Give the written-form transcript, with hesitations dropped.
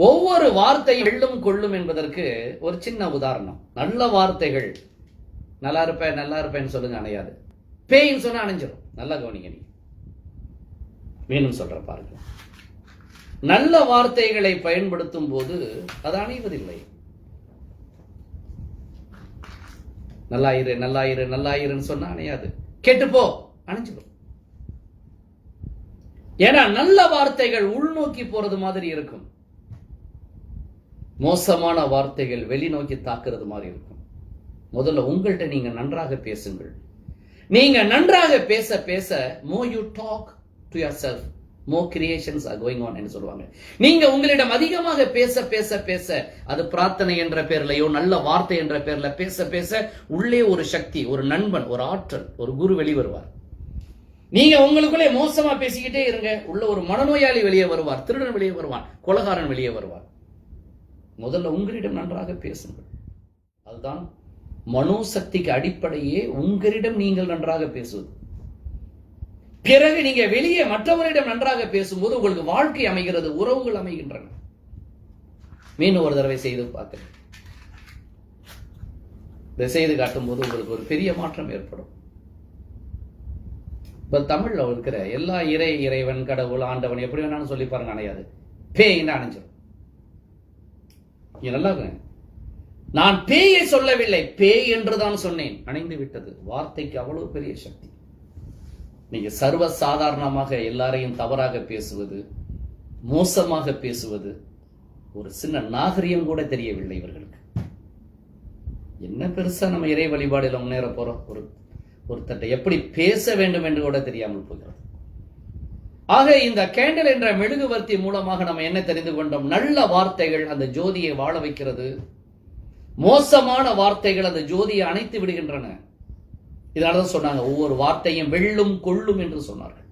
ஒவ்வொரு வார்த்தையும் வெல்லும் கொள்ளும் என்பதற்கு ஒரு சின்ன உதாரணம். நல்ல வார்த்தைகள் நல்லா இருப்பேன்னு சொல்லுங்க, அணையாது. பேயின்னு சொன்னா அணைஞ்சிடும். நல்லா கவனிங்க. நீ மீண்டும் சொல்ற பாருங்க. நல்ல வார்த்தைகளை பயன்படுத்தும் போது அது அணைவதில்லை. நல்லாயிருன்னு சொன்னா அணையாது. கெட்டுப்போ அணைஞ்சிடும். ஏன்னா நல்ல வார்த்தைகள் உள்நோக்கி போறது மாதிரி இருக்கும், மோசமான வார்த்தைகள் வெளிநோக்கி தாக்குறது மாதிரி இருக்கும். முதல்ல உங்கள்கிட்ட நீங்க நன்றாக பேசுங்கள். நீங்க நன்றாக பேச பேச more you talk to yourself, more creations are going on என்று சொல்லுவாங்க. நீங்க உங்களிடம் அதிகமாக பேச பேச பேச அது பிரார்த்தனை என்ற பேர்லயோ நல்ல வார்த்தை என்ற பேர்ல பேச பேச உள்ளே ஒரு சக்தி, ஒரு நண்பன், ஒரு ஆற்றல், ஒரு குரு வெளிவருவார். நீங்க உங்களுக்குள்ளே மோசமா பேசிக்கிட்டே இருங்க, உள்ள ஒரு மனநோயாளி வெளியே வருவார், திருடன் வெளியே வருவான், கொலகாரன் வெளியே வருவார். முதல்ல உங்களிடம் நன்றாக பேசுங்கள். அதுதான் மனோசக்திக்கு அடிப்படையே உங்களிடம் நீங்கள் நன்றாக பேசுவது. பிறகு நீங்க வெளியே மற்றவரிடம் நன்றாக பேசும்போது உங்களுக்கு வாழ்க்கை அமைகிறது, உறவுகள் அமைகின்றன. மீண்டும் ஒரு தடவை செய்து பார்க்கிறேன். இதை செய்து காட்டும் போது உங்களுக்கு ஒரு பெரிய மாற்றம் ஏற்படும். இப்ப தமிழ்ல இருக்கிற எல்லா இறைவன், கடவுள், ஆண்டவன் எப்படி வேணாலும் சொல்லி பாருங்க, அணையாது. பேய்ன்னு அணைஞ்சிடும். நல்லா நான் பேயை சொல்லவில்லை, பேய் என்றுதான் சொன்னேன், அணைந்து விட்டது. வார்த்தைக்கு அவ்வளவு பெரிய சக்தி. நீங்க சர்வ சாதாரணமாக எல்லாரையும் தவறாக பேசுவது, மோசமாக பேசுவது, ஒரு சின்ன நாகரிகம் கூட தெரியவில்லை இவர்களுக்கு. என்ன பெருசா நம்ம இறை வழிபாடுல முன்னேற போறோம்? ஒருத்தட்ட எப்படி பேச வேண்டும் என்று கூட தெரியாமல் போகிறது. ஆக இந்த கேண்டில் என்ற மெழுகுவர்த்தி மூலமாக நம்ம என்ன தெரிந்து கொண்டோம்? நல்ல வார்த்தைகள் அந்த ஜோதியை வாழ வைக்கிறது, மோசமான வார்த்தைகள் அந்த ஜோதியை அணைத்து விடுகின்றன. இதனாலதான் சொன்னாங்க ஒவ்வொரு வார்த்தையும் வெல்லும் கொள்ளும் என்று சொன்னார்கள்.